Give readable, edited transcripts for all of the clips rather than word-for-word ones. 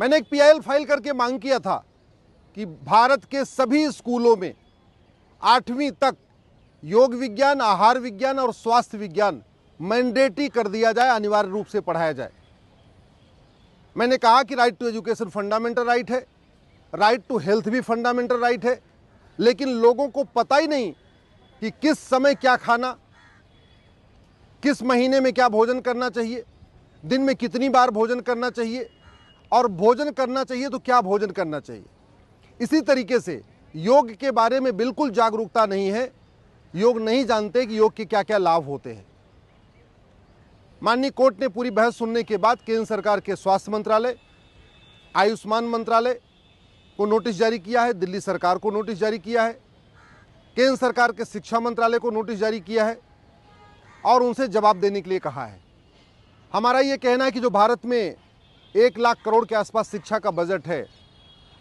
मैंने एक PIL file करके मांग किया था कि भारत के सभी स्कूलों में 8वीं तक योग विज्ञान, आहार विज्ञान और स्वास्थ्य विज्ञान मैंडेटरी कर दिया जाए, अनिवार्य रूप से पढ़ाया जाए। मैंने कहा कि right to education fundamental right है, राइट टू हेल्थ भी फंडामेंटल राइट है, लेकिन लोगों को पता ही नहीं कि किस समय क्या खाना, किस महीने में क्या भोजन करना चाहिए, दिन में कितनी बार भोजन करना चाहिए, और भोजन करना चाहिए तो क्या भोजन करना चाहिए। इसी तरीके से योग के बारे में बिल्कुल जागरूकता नहीं है, योग नहीं जानते कि योग के क्या क्या लाभ होते हैं। माननीय कोर्ट ने पूरी बहस सुनने के बाद केंद्र सरकार के स्वास्थ्य मंत्रालय, आयुष्मान मंत्रालय को नोटिस जारी किया है, दिल्ली सरकार को नोटिस जारी किया है, केंद्र सरकार के शिक्षा मंत्रालय को नोटिस जारी किया है और उनसे जवाब देने के लिए कहा है। हमारा ये कहना है कि जो भारत में 1 लाख करोड़ के आसपास शिक्षा का बजट है,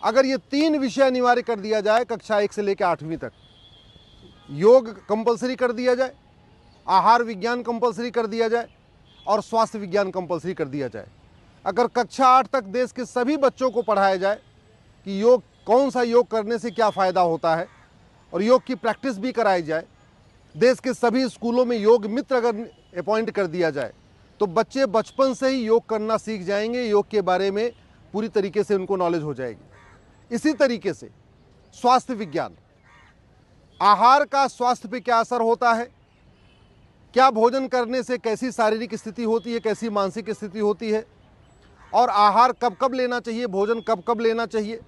अगर ये 3 विषय अनिवार्य कर दिया जाए कक्षा 1 से लेकर 8वीं तक, योग कंपलसरी कर दिया जाए, आहार विज्ञान कंपलसरी कर दिया जाए और स्वास्थ्य विज्ञान कंपलसरी कर दिया जाए, अगर कक्षा 8 तक देश के सभी बच्चों को पढ़ाया जाए कि योग, कौन सा योग करने से क्या फ़ायदा होता है और योग की प्रैक्टिस भी कराई जाए, देश के सभी स्कूलों में योग मित्र अगर अपॉइंट कर दिया जाए, तो बच्चे बचपन से ही योग करना सीख जाएंगे, योग के बारे में पूरी तरीके से उनको नॉलेज हो जाएगी। इसी तरीके से स्वास्थ्य विज्ञान, आहार का स्वास्थ्य पे क्या असर होता है, क्या भोजन करने से कैसी शारीरिक स्थिति होती है, कैसी मानसिक स्थिति होती है, और आहार कब कब लेना चाहिए, भोजन कब कब लेना चाहिए,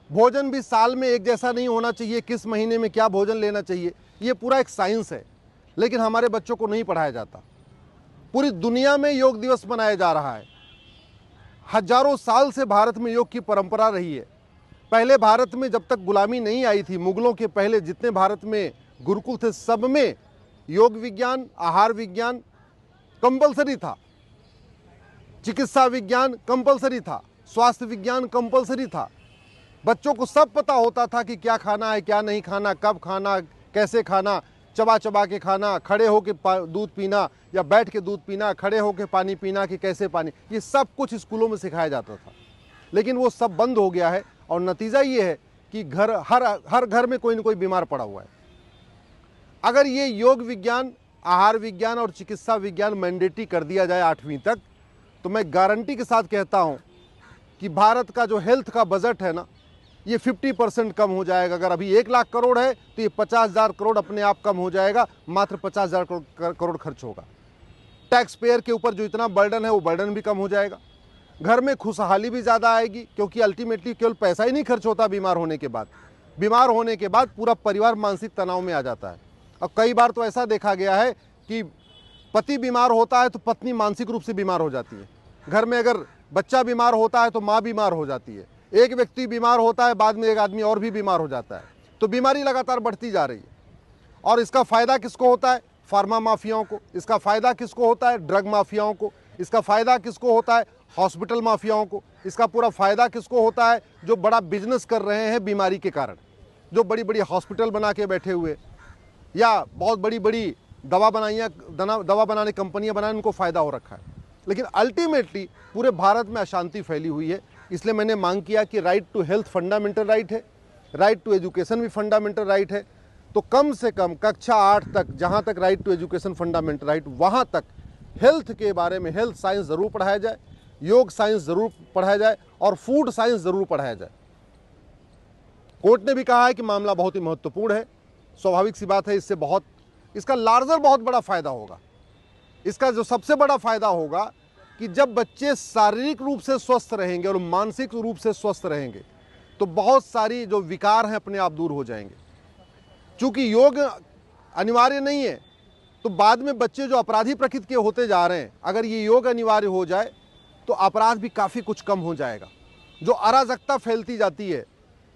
भोजन भी साल में एक जैसा नहीं होना चाहिए, किस महीने में क्या भोजन लेना चाहिए, ये पूरा एक साइंस है, लेकिन हमारे बच्चों को नहीं पढ़ाया जाता। पूरी दुनिया में योग दिवस मनाया जा रहा है। हजारों साल से भारत में योग की परंपरा रही है। पहले भारत में जब तक गुलामी नहीं आई थी, मुगलों के पहले जितने भारत में गुरुकुल थे, सब में योग विज्ञान, आहार विज्ञान कंपलसरी था, चिकित्सा विज्ञान कंपलसरी था, स्वास्थ्य विज्ञान कंपलसरी था। बच्चों को सब पता होता था कि क्या खाना है, क्या नहीं खाना, कब खाना, कैसे खाना, चबा चबा के खाना, खड़े होकर दूध पीना या बैठ के दूध पीना, खड़े होकर पानी पीना कि कैसे पानी, ये सब कुछ स्कूलों में सिखाया जाता था। लेकिन वो सब बंद हो गया है और नतीजा ये है कि हर घर में कोई ना कोई बीमार पड़ा हुआ है। अगर ये योग विज्ञान, आहार विज्ञान और चिकित्सा विज्ञान मैंडेटरी कर दिया जाए 8वीं तक, तो मैं गारंटी के साथ कहता हूँ कि भारत का जो हेल्थ का बजट है ना, ये 50% कम हो जाएगा। अगर अभी 1 लाख करोड़ है तो ये 50,000 करोड़ अपने आप कम हो जाएगा, मात्र 50,000 करोड़ खर्च होगा। टैक्स पेयर के ऊपर जो इतना बर्डन है वो बर्डन भी कम हो जाएगा। घर में खुशहाली भी ज़्यादा आएगी, क्योंकि अल्टीमेटली केवल पैसा ही नहीं खर्च होता बीमार होने के बाद। बीमार होने के बाद पूरा परिवार मानसिक तनाव में आ जाता है। और कई बार तो ऐसा देखा गया है कि पति बीमार होता है तो पत्नी मानसिक रूप से बीमार हो जाती है। घर में अगर बच्चा बीमार होता है तो माँ बीमार हो जाती है। एक व्यक्ति बीमार होता है, बाद में एक आदमी और भी बीमार हो जाता है। तो बीमारी लगातार बढ़ती जा रही है। और इसका फ़ायदा किसको होता है? फार्मा माफियाओं को। इसका फ़ायदा किसको होता है? ड्रग माफियाओं को। इसका फ़ायदा किसको होता है? हॉस्पिटल माफियाओं को। इसका पूरा फ़ायदा किसको होता है? जो बड़ा बिजनेस कर रहे हैं बीमारी के कारण, जो बड़ी बड़ी हॉस्पिटल बना के बैठे हुए या बहुत बड़ी बड़ी दवा बनाने कंपनियां बनाने, उनको फ़ायदा हो रखा है। लेकिन अल्टीमेटली पूरे भारत में अशांति फैली हुई है। इसलिए मैंने मांग किया कि right to health fundamental right है, राइट टू एजुकेशन भी फंडामेंटल राइट है। तो कम से कम कक्षा 8 तक, जहाँ तक right to education fundamental right, वहाँ तक हेल्थ के बारे में, हेल्थ साइंस ज़रूर पढ़ाया जाए, योग साइंस ज़रूर पढ़ाया जाए और फूड साइंस ज़रूर पढ़ाया जाए। कोर्ट ने भी कहा है कि मामला बहुत ही महत्वपूर्ण है। स्वाभाविक सी बात है, इसका लार्जर बहुत बड़ा फ़ायदा होगा। इसका जो सबसे बड़ा फ़ायदा होगा कि जब बच्चे शारीरिक रूप से स्वस्थ रहेंगे और मानसिक रूप से स्वस्थ रहेंगे, तो बहुत सारी जो विकार हैं अपने आप दूर हो जाएंगे। चूँकि योग अनिवार्य नहीं है, तो बाद में बच्चे जो अपराधी प्रकृति के होते जा रहे हैं, अगर ये योग अनिवार्य हो जाए तो अपराध भी काफ़ी कुछ कम हो जाएगा। जो अराजकता फैलती जाती है,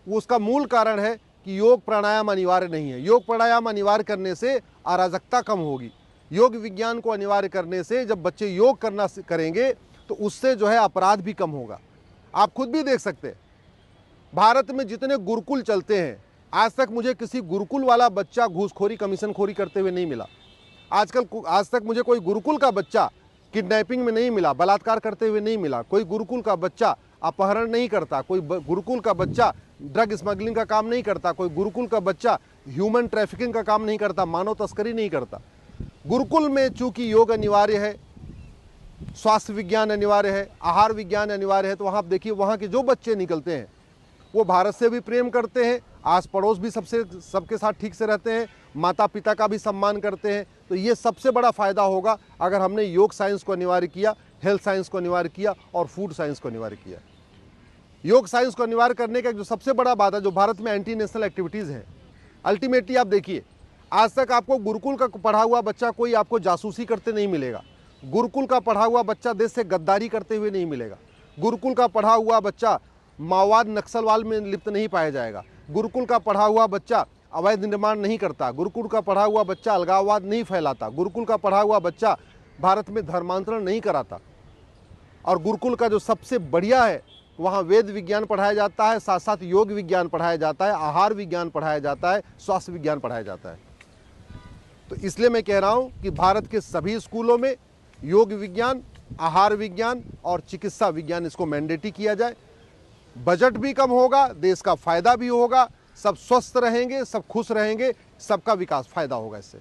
वो उसका मूल कारण है कि योग प्राणायाम अनिवार्य नहीं है। योग प्राणायाम अनिवार्य करने से अराजकता कम होगी। योग विज्ञान को अनिवार्य करने से जब बच्चे योग करना करेंगे तो उससे जो है अपराध भी कम होगा। आप खुद भी देख सकते हैं, भारत में जितने गुरुकुल चलते हैं, आज तक मुझे किसी गुरुकुल वाला बच्चा घूसखोरी, कमीशनखोरी करते हुए नहीं मिला। आज तक मुझे कोई गुरुकुल का बच्चा किडनैपिंग में नहीं मिला, बलात्कार करते हुए नहीं मिला। कोई गुरुकुल का बच्चा अपहरण नहीं करता, कोई गुरुकुल का बच्चा ड्रग स्मगलिंग का काम नहीं करता, कोई गुरुकुल का बच्चा ह्यूमन ट्रैफिकिंग का काम नहीं करता, मानव तस्करी नहीं करता। गुरुकुल में चूंकि योग अनिवार्य है, स्वास्थ्य विज्ञान अनिवार्य है, आहार विज्ञान अनिवार्य है, तो वहाँ आप देखिए वहाँ के जो बच्चे निकलते हैं वो भारत से भी प्रेम करते हैं, आस पड़ोस भी सबके साथ ठीक से रहते हैं, माता पिता का भी सम्मान करते हैं। तो ये सबसे बड़ा फ़ायदा होगा अगर हमने योग साइंस को अनिवार्य किया, हेल्थ साइंस को अनिवार्य किया और फूड साइंस को अनिवार्य किया। योग साइंस को अनिवार्य करने का जो सबसे बड़ा बात है, जो भारत में एंटी नेशनल एक्टिविटीज़ है, अल्टीमेटली आप देखिए आज तक आपको गुरुकुल का पढ़ा हुआ बच्चा कोई आपको जासूसी करते नहीं मिलेगा, गुरुकुल का पढ़ा हुआ बच्चा देश से गद्दारी करते हुए नहीं मिलेगा, गुरुकुल का पढ़ा हुआ बच्चा माओवाद नक्सलवाद में लिप्त नहीं पाया जाएगा, गुरुकुल का पढ़ा हुआ बच्चा अवैध निर्माण नहीं करता, गुरुकुल का पढ़ा हुआ बच्चा अलगाववाद नहीं फैलाता, गुरुकुल का पढ़ा हुआ बच्चा भारत में धर्मांतरण नहीं कराता। और गुरुकुल का जो सबसे बढ़िया है, वहाँ वेद विज्ञान पढ़ाया जाता है, साथ साथ योग विज्ञान पढ़ाया जाता है, आहार विज्ञान पढ़ाया जाता है, स्वास्थ्य विज्ञान पढ़ाया जाता है। तो इसलिए मैं कह रहा हूँ कि भारत के सभी स्कूलों में योग विज्ञान, आहार विज्ञान और चिकित्सा विज्ञान इसको मैंडेटरी किया जाए। बजट भी कम होगा, देश का फायदा भी होगा, सब स्वस्थ रहेंगे, सब खुश रहेंगे, सबका विकास फायदा होगा इससे।